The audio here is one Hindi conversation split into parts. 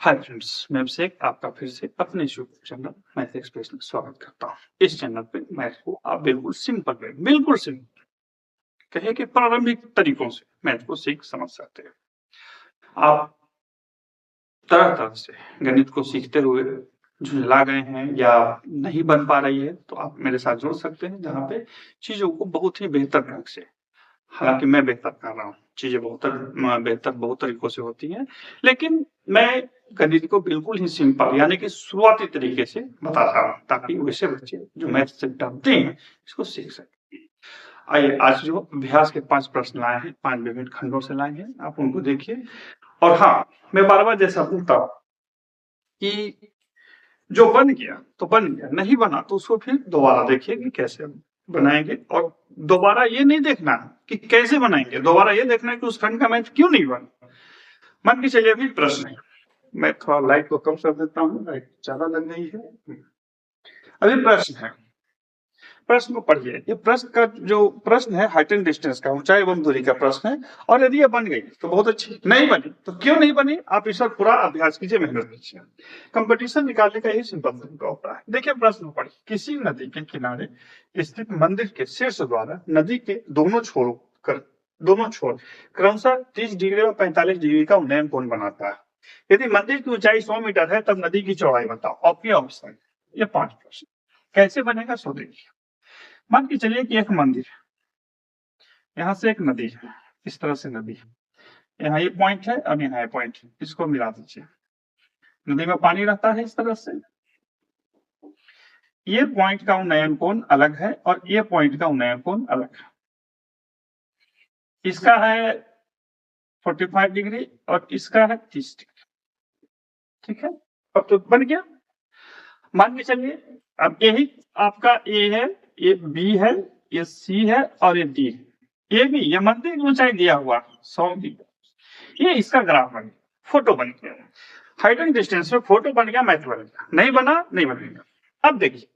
हाय फ्रेंड्स, मैं अभिषेक आपका फिर से अपने यूट्यूब चैनल मैथ एक्सप्रेस में स्वागत करता हूँ। इस चैनल पे मैथ को आप बिल्कुल सिंपल कहे कि प्रारंभिक तरीकों से मैथ को सीख समझ सकते हैं। आप तरह से गणित को सीखते हुए झुंझला गए हैं या नहीं बन पा रही है, तो आप मेरे साथ जुड़ सकते हैं, जहाँ पे चीजों को बहुत ही बेहतर ढंग से, हालांकि मैं बेहतर कर रहा हूँ, चीजें बेहतर बहुत तरीकों से होती हैं, लेकिन मैं गणित को बिल्कुल ही सिंपल यानी कि शुरुआती तरीके से बता रहा हूँ, ताकि वैसे बच्चे जो मैथ से डरते हैं इसको सीख सकें। आइए, आज जो अभ्यास के 5 प्रश्न लाए हैं, 5 विभिन्न खंडों से लाए हैं, आप उनको देखिए। और हाँ, मैं बार-बार जैसा बोलता हूँ कि जो बन गया तो बन गया, नहीं बना तो उसको फिर दोबारा देखिए कि कैसे बनाएंगे, और दोबारा ये नहीं देखना कि कैसे बनाएंगे, दोबारा ये देखना है कि उस खंड का मैथ क्यों नहीं बना। मान के चलिए अभी प्रश्न है, मैं थोड़ा लाइट को कम कर देता हूँ, लाइट ज्यादा लग गई है। अभी प्रश्न है, प्रश्न को पढ़िए। ये प्रश्न का जो प्रश्न है हाइट एंड डिस्टेंस का, ऊंचाई एवं दूरी का प्रश्न है। और यदि ये बन गई तो बहुत अच्छी, नहीं बनी तो क्यों नहीं बनी, आप इस पर पूरा अभ्यास कीजिए, मेहनत कीजिए। कंपटीशन निकालने का यही सिंपल तरीका होता है। देखिए प्रश्न पढ़िए। किसी नदी के किनारे स्थित मंदिर के शीर्ष द्वारा नदी के दोनों छोर क्रमशः 30 डिग्री और 45 डिग्री का उन्नयन कोण बनाता है। यदि मंदिर की ऊंचाई 100 मीटर है, तब नदी की चौड़ाई बताओ। आपकी ऑप्शन, ये 5 प्रश्न कैसे बनेगा सो देखिए। मान के चलिए कि एक मंदिर है, यहाँ से एक नदी है, इस तरह से नदी है, यहाँ ये पॉइंट है और यहाँ ये पॉइंट है, इसको मिला दीजिए। नदी में पानी रहता है इस तरह से, ये पॉइंट का उन्नयन कोण अलग है और ये पॉइंट का उन्नयन कोण अलग है। इसका है 45 डिग्री और इसका है 30 डिग्री। ठीक है, अब तो बन गया। मान के चलिए अब यही आपका ए है, ये बी है, ये सी है और ये डी है। ये भी, ये मंदिर की ऊंचाई दिया हुआ 100 मीटर, ये इसका ग्राफ बन गया, फोटो बन गया। हाइट एंड डिस्टेंस में फोटो बन गया, मैथ बन गया। नहीं बना, नहीं बनेगा। अब देखिए,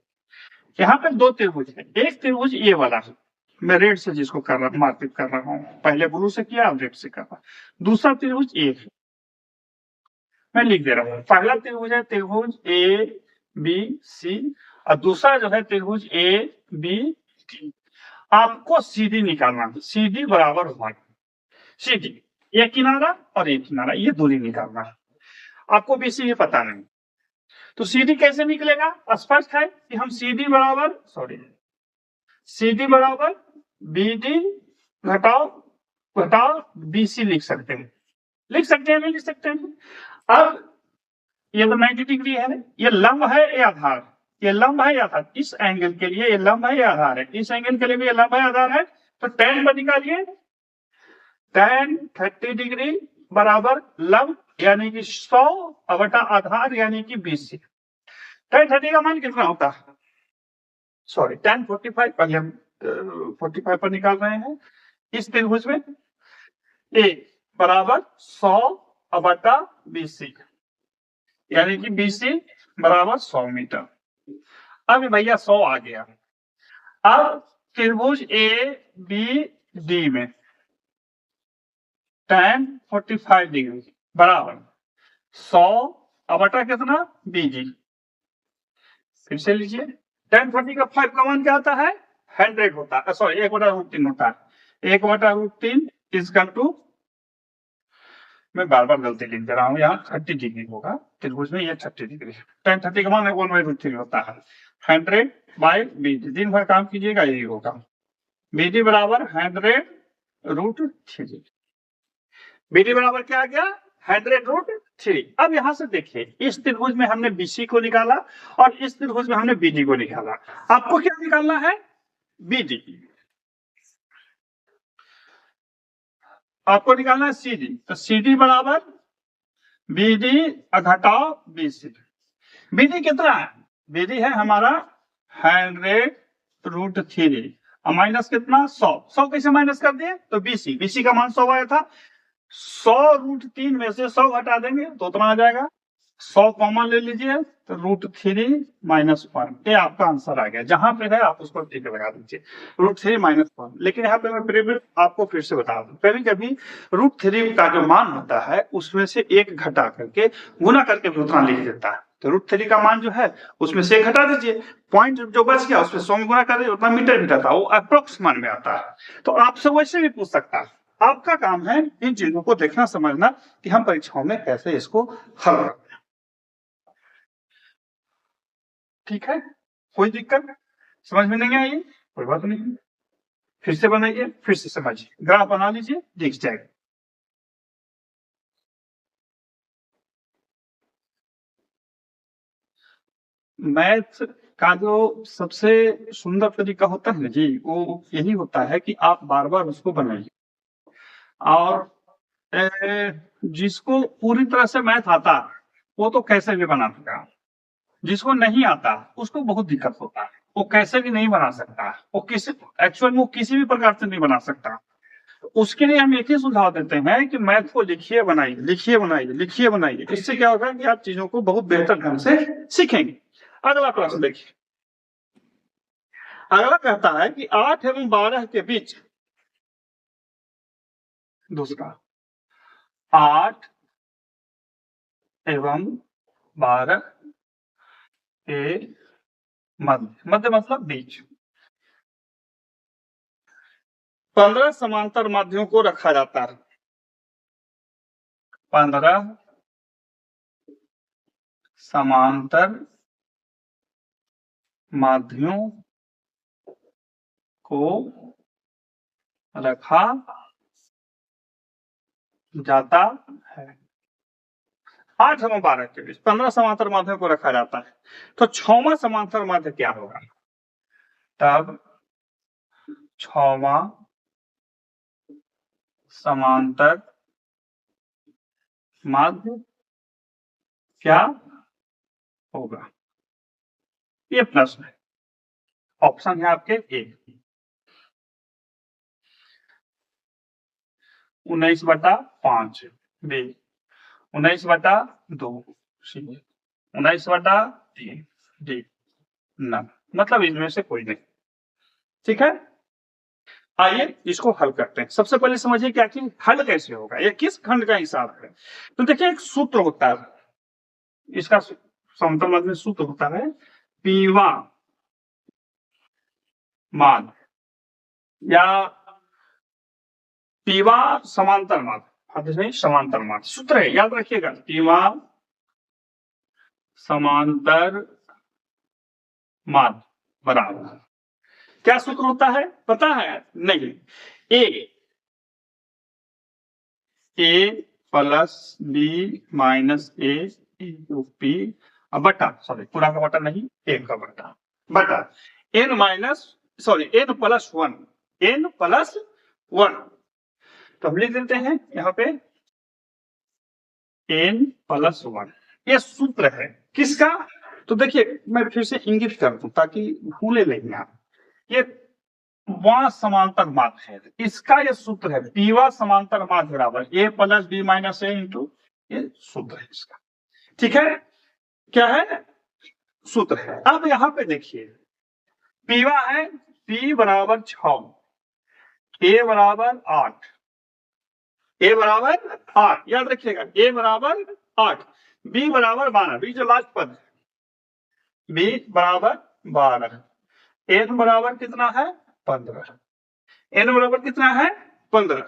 यहाँ पे 2 त्रिभुज है। एक त्रिभुज ये वाला है, मैं रेड से जिसको कर रहा मार्किंग कर रहा हूँ, पहले ब्लू से किया, अब रेड से कर रहा। दूसरा त्रिभुज ए है, मैं लिख दे रहा हूँ। पहला त्रिभुज है त्रिभुज ए बी सी, और दूसरा जो है त्रिभुज ए बी डी। आपको सीधी निकालना है, सीधी बराबर होगा सीधी, ये किनारा और ये किनारा, ये दूरी निकालना है। आपको बीसी भी पता नहीं, तो सीधी कैसे निकलेगा? स्पष्ट है कि हम सीधी बराबर बीडी घटाओ बीसी लिख सकते हैं। नहीं लिख सकते हैं? अब ये तो 90 डिग्री है, ये लंब है या आधार, ये लंब है या आधार, इस एंगल के लिए ये लंब है या आधार है, इस एंगल के लिए भी ये लंब है आधार है। तो tan पर निकालिए, tan 30 डिग्री बराबर लंब यानी कि 100 बटा आधार यानी कि 20। tan 30 का मान कितना होता है? सॉरी, tan 45, पहले हम 45 पर निकाल रहे हैं। इस त्रिभुज में a बराबर 100 बटा 20 यानी कि 20 बराबर 100 मीटर। अब भैया 100 आ गया। अब त्रिभुज ए बी डी में tan 45 डिग्री बराबर 100 बटा कितना? बीजी। फिर से लीजिए, tan 40 का 5 का मान क्या आता है? 100 होता है, सॉरी 1/√3 होता है। 1/√3 इजकल टू, मैं बार गलती लिख दे रहा हूँ, यहाँ 30 डिग्री होगा त्रिभुज में, ये 30 डिग्री। tan 30 का मान 1/√3 होता है। 100/BD, दिन भर काम कीजिएगा यही होगा। BD बराबर 100√3। BD बराबर क्या आ गया? 100√3। अब यहां से देखिए, इस त्रिभुज में हमने BC को निकाला और इस त्रिभुज में हमने BD को निकाला। आपको क्या निकालना है? BD। आपको निकालना है CD, तो CD बराबर BD घटाओ BC। BD कितना है? BD है हमारा 100√3 और माइनस कितना? 100 कैसे माइनस कर दिए? तो BC का मान 100 आया था, 100√3 में से 100 घटा देंगे तो उतना आ जाएगा 100 कॉमन ले लीजिए तो √3 - 1 ये आपका आंसर आ गया। जहां पे है आप उसको टिक लगा दीजिए, √3 - 1। लेकिन यहाँ पे मैं फिर आपको फिर से बता दूं, कभी कभी √3 का जो मान होता है उसमें से एक घटा करके गुना करके भी उतना लिख देता है। तो √3 का मान जो है उसमें से एक घटा दीजिए, पॉइंट जो बच गया उसमें 100 में गुना कर दीजिए, उतना मीटर मीटर था, वो अप्रोक्स मान में आता है। तो आपसे वैसे भी पूछ सकता है। आपका काम है इन चीजों को देखना समझना कि हम परीक्षाओं में कैसे इसको हल करते हैं। ठीक है, कोई दिक्कत समझ में नहीं आई? कोई बात नहीं, फिर से बनाइए, फिर से समझिए, ग्राफ बना लीजिए, दिख जाएगा। मैथ का जो सबसे सुंदर तरीका होता है ना जी, वो यही होता है कि आप बार बार उसको बनाइए। और जिसको पूरी तरह से मैथ आता है वो तो कैसे भी बना देगा, जिसको नहीं आता उसको बहुत दिक्कत होता है, वो कैसे भी नहीं बना सकता, वो किसी एक्चुअल में वो किसी भी प्रकार से नहीं बना सकता। उसके लिए हम एक ही सुझाव देते हैं कि मैथ को लिखिए बनाइए, लिखिए बनाइए, लिखिए बनाइए। इससे क्या होगा कि आप चीजों को बहुत बेहतर ढंग से सीखेंगे। अगला प्रश्न देखिए, अगला कहता है कि 8 एवं 12 के बीच, दूसरा 8 एवं 12 के मध्य, मध्य मतलब बीच, 15 समांतर माध्यमों को रखा जाता है। 15 समांतर माध्यमों को रखा जाता है। 8 एवं 12 के बीच 15 समांतर माध्यम को रखा जाता है। तो 6वां समांतर माध्य क्या होगा? तब 6वां समांतर माध्य क्या होगा? ये प्रश्न है। ऑप्शन है आपके ए 19/5, बी 19/2, सी 19/3, डी ना, मतलब इनमें से कोई नहीं। ठीक है, आइए इसको हल करते हैं। सबसे पहले समझिए क्या कि हल कैसे होगा, ये किस खंड का हिसाब है। तो देखिए एक सूत्र होता है, इसका समतल माध्य में सूत्र होता है पीवा मान या पीवा समांतर माध्य, नहीं समांतर माध्य सूत्र है, याद रखिएगा, पीवा समांतर माध्य बराबर क्या सूत्र होता है पता है? नहीं, A plus B minus A into P बटा, सॉरी पूरा का बटा नहीं, एक का बटा बटा N minus sorry N plus 1, N plus 1। तो हम लिख देते हैं यहाँ पे एन प्लस 1, ये सूत्र है किसका? तो देखिए मैं फिर से इंगित कर दूं ताकि भूले नहीं आप, ये वहां समांतर माध्य है, इसका ये सूत्र है पीवा समांतर माध्य बराबर ए plus B minus A into, ये सूत्र है इसका। ठीक है, क्या है? सूत्र है। अब यहां पे देखिए पीवा है पी बराबर 6, ए बराबर 8, ए बराबर 8 याद रखिएगा, ए बराबर 8, बी बराबर 12, बी जो लास्ट पद है, बी बराबर 12, एन बराबर कितना है? 15, एन बराबर कितना है? 15।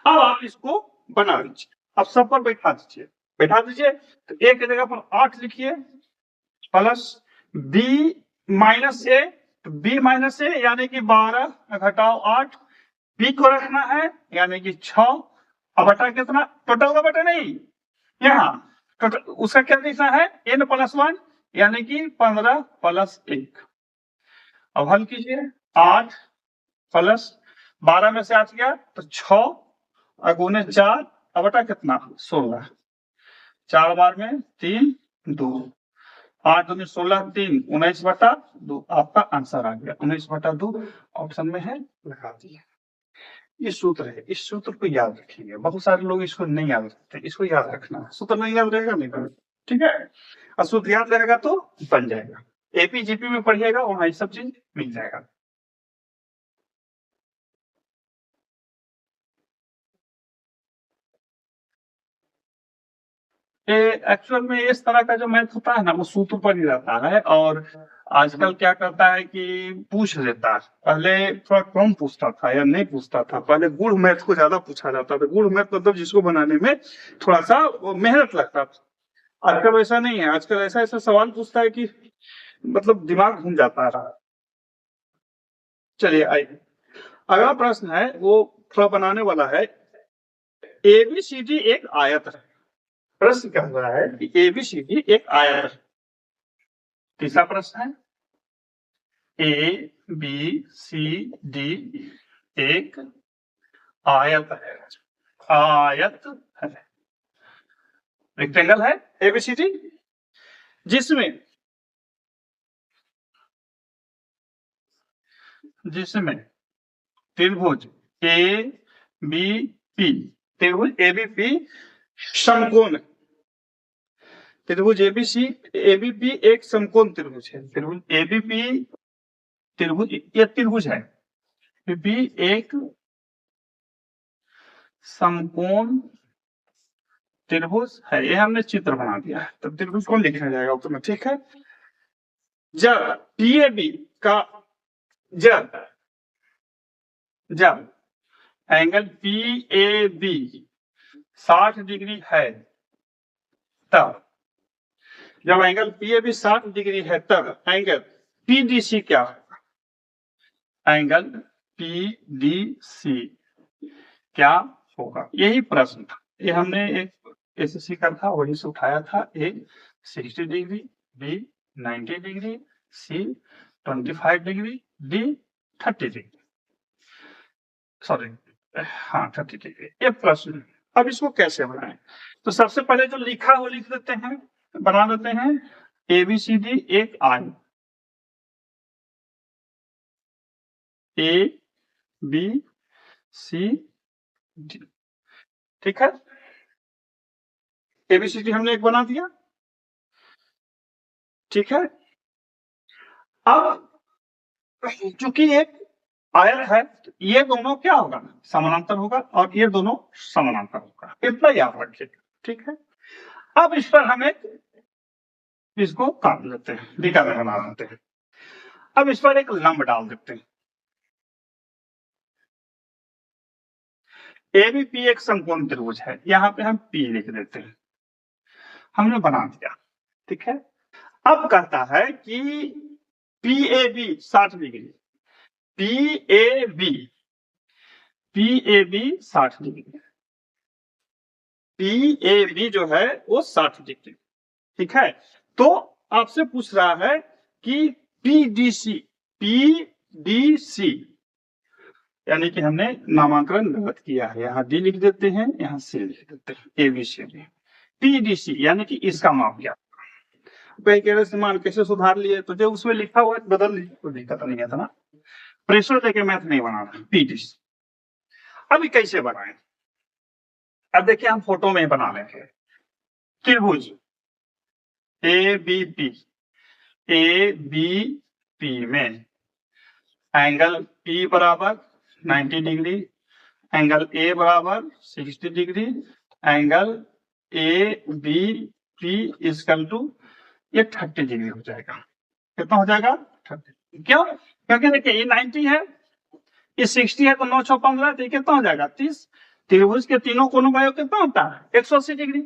अब आप इसको बना लीजिए, अब सब पर बैठा दीजिए, बैठा दीजिए। तो ए की जगह पर 8 लिखिए प्लस बी माइनस ए, तो बी माइनस ए यानी कि 12 घटाओ 8, बी को रखना है यानी कि 6, अब बटा कितना? टोटल का बटा नहीं, यहाँ टोटल उसका क्या लिखना है? एन प्लस 1 यानी कि 15 प्लस 1। अब हल कीजिए, 8 प्लस 12 में से 8 गया तो 6 अगुने 4 अब बटा कितना? 16, 4 बार में 3 2, 8 दूनी 16, 3 19/2, आपका आंसर आ गया 19/2, ऑप्शन में है, लगा दिया। ये सूत्र है, इस सूत्र को याद रखिएगा। बहुत सारे लोग इसको नहीं याद रखते, इसको याद रखना है, सूत्र नहीं याद रहेगा नहीं करेगा। ठीक है, और सूत्र याद रहेगा तो बन जाएगा। एपी जीपी में पढ़िएगा, वहां ये सब चीज मिल जाएगा। एक्चुअल में इस तरह का जो मैथ होता है ना, वो सूत्र पर ही रहता है, और आजकल क्या करता है कि पूछ लेता है। पहले थोड़ा कम पूछता था या नहीं पूछता था, पहले गुण मैथ को ज्यादा पूछा जाता था। गुण मैथ मतलब जिसको बनाने में थोड़ा सा मेहनत लगता था। आजकल ऐसा नहीं है, आजकल ऐसा ऐसा सवाल पूछता है कि मतलब दिमाग घूम जाता है। चलिए आइए, अगला प्रश्न है वो थोड़ा बनाने वाला है। एबीसीडी एक आयत है। प्रश्न क्या हो रहा है कि एबीसीडी एक आयत है। तीसरा प्रश्न है ए बी सी डी एक आयत है। आयत है, रेक्टेंगल है एबीसीडी, जिसमें त्रिभुज ए बी पी, त्रिभुज एबीपी समकोण, त्रिभुज एबीसी एबीपी एक समकोण त्रिभुज है। त्रिभुज एबीपी त्रिभुज, ये त्रिभुज है, एबीपी एक समकोण त्रिभुज है। ये हमने चित्र बना दिया है, तो त्रिभुज कौन लिखा जाएगा उत्तर, ठीक है। जब पीएबी का जब जब एंगल पीएबी 60 डिग्री है, तब जब एंगल पीएबी 60 डिग्री है, तब एंगल पीडीसी क्या होगा? एंगल पीडीसी क्या होगा? यही प्रश्न था। ये हमने एक एसएससी का था, वही से उठाया था। ए 60 डिग्री, बी 90 डिग्री, सी 25 डिग्री, डी 30 डिग्री, सॉरी हाँ 30 डिग्री। ये प्रश्न। अब इसको कैसे बनाएं? तो सबसे पहले जो लिखा वो लिख देते हैं, बना देते हैं। एबीसीडी एक आयत, ए बी सी डी, ठीक है। एबीसीडी हमने एक बना दिया, ठीक है। अब चूंकि एक आयत है, ये दोनों क्या होगा? समानांतर होगा, और ये दोनों समानांतर होगा। इतना याद रखिएगा, ठीक है। अब इस पर हम एक इसको काट लेते हैं, दिखा बना देते हैं। अब इस पर एक लंब डाल देते हैं। एबीपी एक समकोण त्रिभुज है, यहाँ पे हम पी लिख देते हैं। हमने बना दिया, ठीक है। अब कहता है कि PAB 60 degree, PAB 60 degree, PAB जो है वो 60 डिग्री, ठीक है। तो आपसे पूछ रहा है कि पीडीसी, पीडीसी यानी कि हमने नामांकन गलत किया है, यहाँ डी लिख देते हैं, यहाँ सी लिख देते हैं, एबीसीडी। पीडीसी यानी कि इसका माप क्या? कहीं कह रहे मान कैसे सुधार लिए, तो जो उसमें लिखा हुआ है बदल लीजिए, कोई दिक्कत नहीं है था ना। प्रेशर देके मैथ नहीं बनाना, पीडीसी। अभी कैसे बनाए? अब देखिए हम फोटो में बना लेंगे। त्रिभुज एबीपी, एबीपी में एंगल पी बराबर 90 डिग्री, एंगल ए बराबर 60 degree, angle A B P equal to ये 30 डिग्री हो जाएगा। कितना हो जाएगा? 30। क्यों? क्योंकि देखिए ये 90 है, ये 60 है, तो 9 6 15, तो कितना हो जाएगा? 30। त्रिभुज के तीनों कोनों का योग कितना होता है? 180 डिग्री।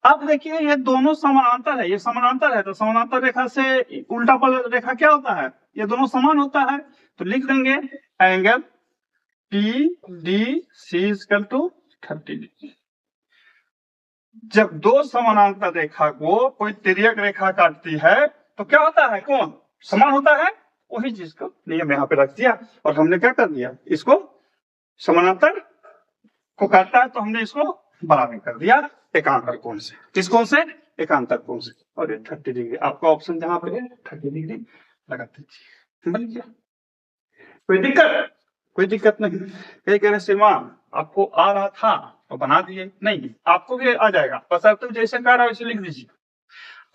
अब देखिए ये दोनों समानांतर है, ये समानांतर है, तो समानांतर रेखा से उल्टा पल रेखा क्या होता है? ये दोनों समान होता है, तो लिख देंगे angle P D C equal to 30 degree. जब दो समानांतर रेखा को कोई तिर्यक रेखा काटती है तो क्या होता है? कौन समान होता है? वही चीज को नियम यहाँ पे रख दिया, और हमने क्या कर दिया? इसको समानांतर को काटता है तो हमने इसको बराबर कर दिया एकांतर कोण से। किस कोण से? एकांतर कोण से। और ये 30 डिग्री आपका ऑप्शन जहां पे है 30 डिग्री लगा दीजिए, बन गया। कोई दिक्कत? कोई दिक्कत नहीं। कहीं कह रहे श्रीमान आपको आ रहा था तो बना दिए, नहीं आपको भी आ जाएगा, बस आप तो जैसे कह रहा है वैसे लिख दीजिए।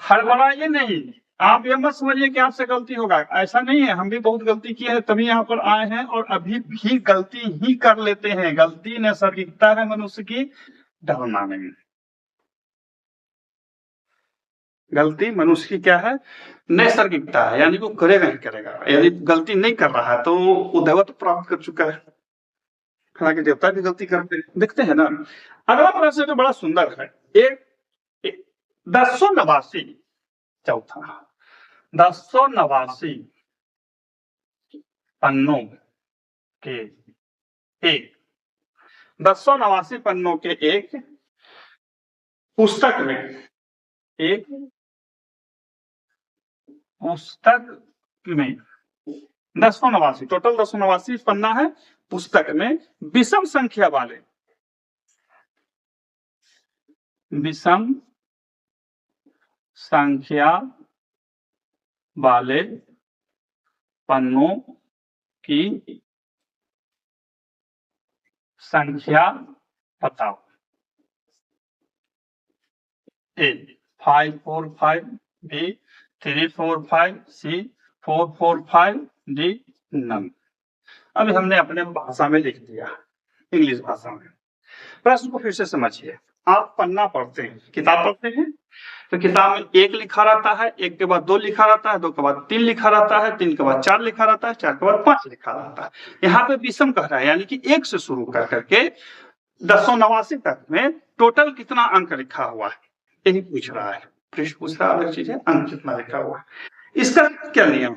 हड़बड़ाइए नहीं, आप ये मत समझिए कि आपसे गलती होगा, ऐसा नहीं है, हम भी बहुत गलती किए हैं तभी यहाँ पर आए हैं और अभी भी गलती ही कर लेते हैं। गलती नैसर्गिकता है मनुष्य की, डरना नहीं। गलती मनुष्य की क्या है, नैसर्गिकता है, यानी वो करेगा ही करेगा। यदि गलती नहीं कर रहा है तो वो दैवत्व प्राप्त कर चुका है। हालांकि देवता भी गलती करते हैं, देखते हैं ना। अगला प्रश्न जो बड़ा सुंदर है, एक 1089 चौथा 1089 पन्नों के एक 1089 पन्नों के एक पुस्तक में, एक पुस्तक में 1089 टोटल 1089 पन्ना है, पुस्तक में विषम संख्या वाले, विषम संख्या वाले पन्नों की संख्या बताओ। ए 545, बी 345, सी 445, डी नन। अभी हमने अपने भाषा में लिख दिया, इंग्लिश भाषा में। प्रश्न को फिर से समझिए। आप पन्ना पढ़ते हैं, किताब पढ़ते हैं, तो किताब में एक लिखा रहता है, एक के बाद दो लिखा रहता है, दो के बाद तीन लिखा रहता है, तीन के बाद चार लिखा रहता है, चार के बाद पांच लिखा रहता है। यहाँ पे विषम कह रहा है, यानी कि एक से शुरू कर करके 1089 तक में टोटल कितना अंक लिखा हुआ है, यही पूछ रहा है। पृष्ठ पूछ रहा अलग चीज है, अंक कितना लिखा हुआ है। इसका क्या नियम,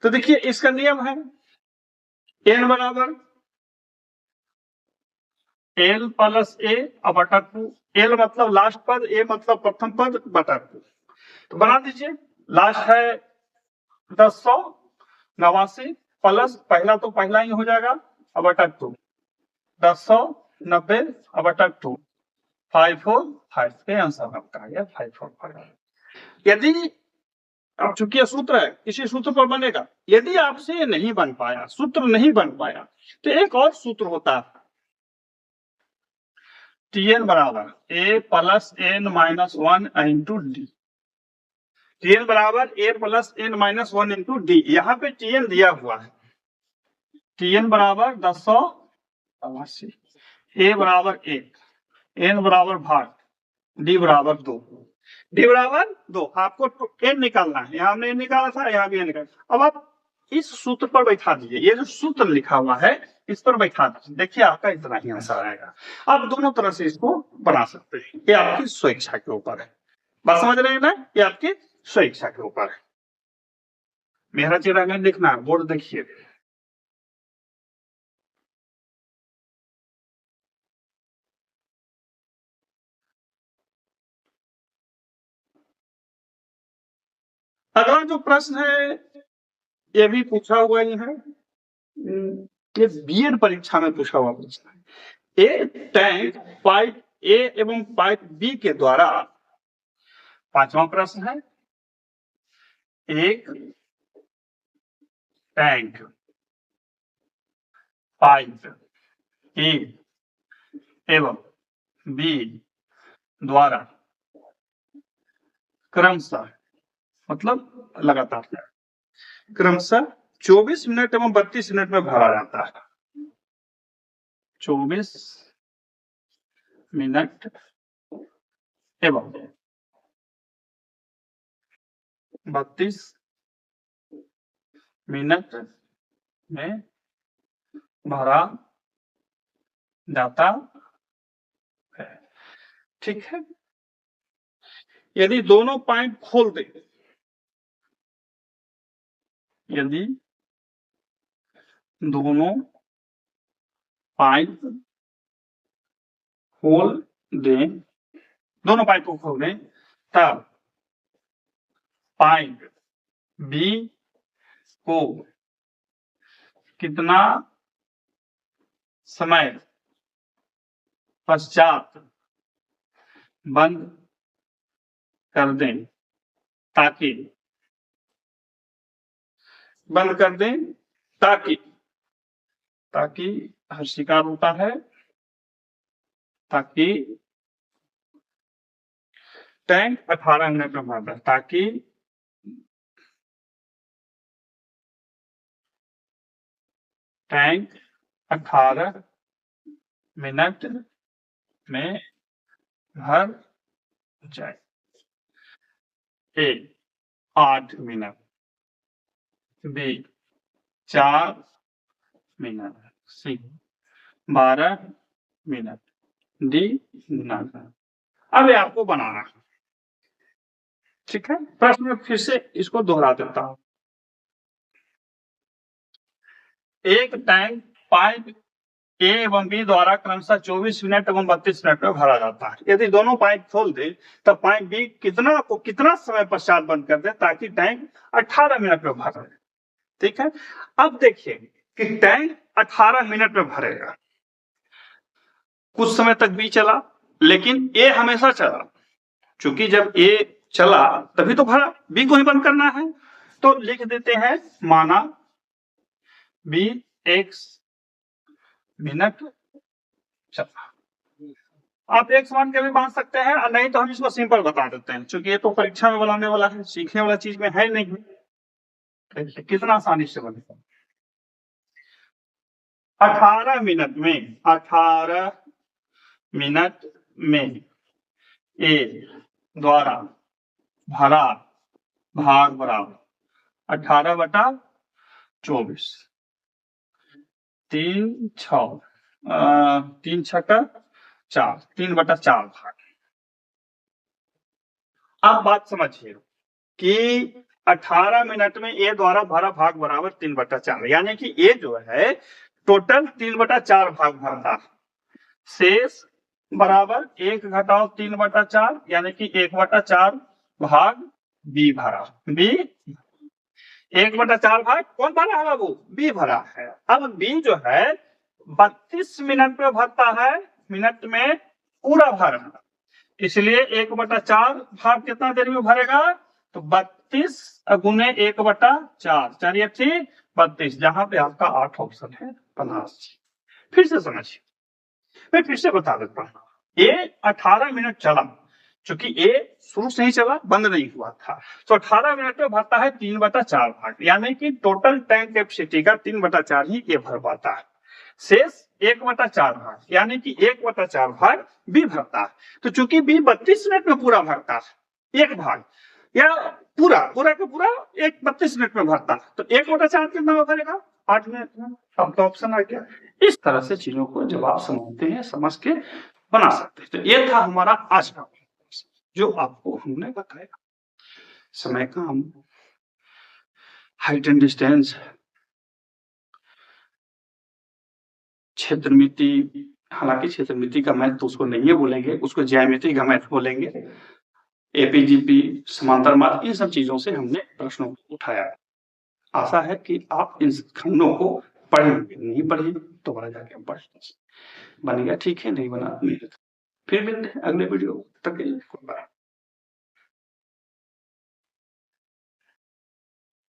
तो देखिए इसका नियम है n बराबर l प्लस a बटा 2। l मतलब लास्ट पद, a मतलब प्रथम पद, बटा 2। तो बना दीजिए, लास्ट है 1089 प्लस पहला तो पहला ही हो जाएगा, बटा 2 1090 बटा 2 545 आंसर आपका आ गया 545। यदि अब चूंकि सूत्र है, इसी सूत्र पर बनेगा। यदि आपसे नहीं बन पाया, सूत्र नहीं बन पाया, तो एक और सूत्र होता है, Tn बराबर a plus n minus 1 into D. Tn बराबर a plus n minus 1 into D. यहाँ पे Tn दिया हुआ है, Tn बराबर 1089, a बराबर 1, n बराबर भाग, डी बराबर 2। डी बराबर 2, आपको n निकालना है, यहाँ हमने n निकाला था, यहाँ भी n निकाला। अब आप इस सूत्र पर बैठा दीजिए, ये जो सूत्र लिखा हुआ है इस पर बैठा दीजिए, देखिए आपका इतना ही आंसर आएगा। आप दोनों तरह से इसको बना सकते हैं, ये आपकी स्वेच्छा के ऊपर है। बात समझ रहे हैं ना, ये आपकी स्वेच्छा के ऊपर है। मेरा चेहरा अगर देखना है, बोर्ड देखिए, अगला जो प्रश्न है ये भी पूछा हुआ ही है, ये बीएड परीक्षा में पूछा हुआ प्रश्न है। ए टैंक पाइप ए एवं पाइप बी के द्वारा, पांचवा प्रश्न है, एक टैंक पाइप ए एवं बी द्वारा क्रमशः, मतलब लगातार क्रमशः 24 मिनट एवं 32 मिनट में भरा जाता है। 24 मिनट एवं 32 मिनट में भरा जाता है, ठीक है। यदि दोनों पाइप खोल दे, यदि दोनों पाइप खोल दें, दोनों पाइप को खोल दें, तब पाइप बी को कितना समय पश्चात बंद कर दें, ताकि बंद कर दें ताकि, ताकि हर शिकार होता है, ताकि टैंक 18 मिनट में भरता है, ताकि टैंक 18 मिनट में भर जाए। ए 8 मिनट, बी 4 मिनट, सी 12 मिनट, डी 9 मिनट। अब ये आपको बनाना है, ठीक है। प्रश्न में फिर से इसको दोहरा देता हूं। एक टैंक पाइप ए एवं बी द्वारा क्रमशः 24 मिनट एवं 32 मिनट में भरा जाता है। यदि दोनों पाइप खोल दे तब पाइप बी कितना समय पश्चात बंद कर दे, ताकि टैंक 18 मिनट में भर जाए, ठीक है। अब देखिए कि टैंक 18 मिनट में भरेगा, कुछ समय तक बी चला, लेकिन ए हमेशा चला, क्योंकि जब ए चला तभी तो भरा, बी को ही बंद करना है। तो लिख देते हैं, माना बी एक्स मिनट चला। आप एक मान के भी मान सकते हैं, और नहीं तो हम इसको सिंपल बता देते हैं, क्योंकि ये तो परीक्षा में बनाने वाला है, सीखने वाला चीज में है नहीं। कितना आसानी से बनेगा। 18 मिनट में ए द्वारा भरा भाग बराबर 18/24, 3 छक्का 4, 3/4 भाग। अब बात समझिए कि 18 मिनट में ए द्वारा भरा भाग बराबर 3/4, यानी कि ए जो है टोटल 3/4 भाग भरता है। शेष बराबर 1 घटाओ 3/4, यानी कि 1/4 भाग बी भरा। बी 1/4 भाग कौन भरा है बाबू? बी भरा है। अब बी जो है 32 मिनट में भरता है, मिनट में पूरा भरा, इसलिए 1/4 भाग कितना देर में भरेगा? तो 32 गुने 1/4, चलिए ठीक 32, जहां पे आपका 8 ऑप्शन है 50। फिर से समझिए, मैं फिर से बता देता हूं। ए 18 मिनट चला, क्योंकि ए शुरू से ही चला, बंद नहीं हुआ था, तो 18 मिनट में भरता है 3/4 भाग, यानी कि टोटल टैंक कैपेसिटी का 3/4 ही ए भर पाता है। शेष 1/4 भाग, यानी कि 1/4 भाग बी भरता है। तो चूंकि बी 32 मिनट में पूरा भरता है, एक भाग या पूरा का पूरा 32 मिनट में भरता है, तो 1/4 कितना में भरेगा? 8 मिनट में। अब तो ऑप्शन आ गया। इस तरह से चीजों को जब आप समझते हैं, समझ के बना सकते हैं। तो ये था हमारा आज का जो आपको हमने बताया। समय का हम हाइट एंड डिस्टेंस, क्षेत्रमिति, हालांकि क्षेत्रमिति का मैथ तो उसको नहीं बोलेंगे, उसको ज्यामिति का मैथ बोलेंगे। एपीजीपी, समांतर मार्ग, इन सब चीजों से हमने प्रश्नों को उठाया है। आशा है कि आप इन खंडों को पढ़ेंगे, नहीं पढ़े तो बड़ा जाके पढ़, बन गया ठीक है, नहीं बना नहीं। फिर मिलते हैं अगले वीडियो तक के लिए।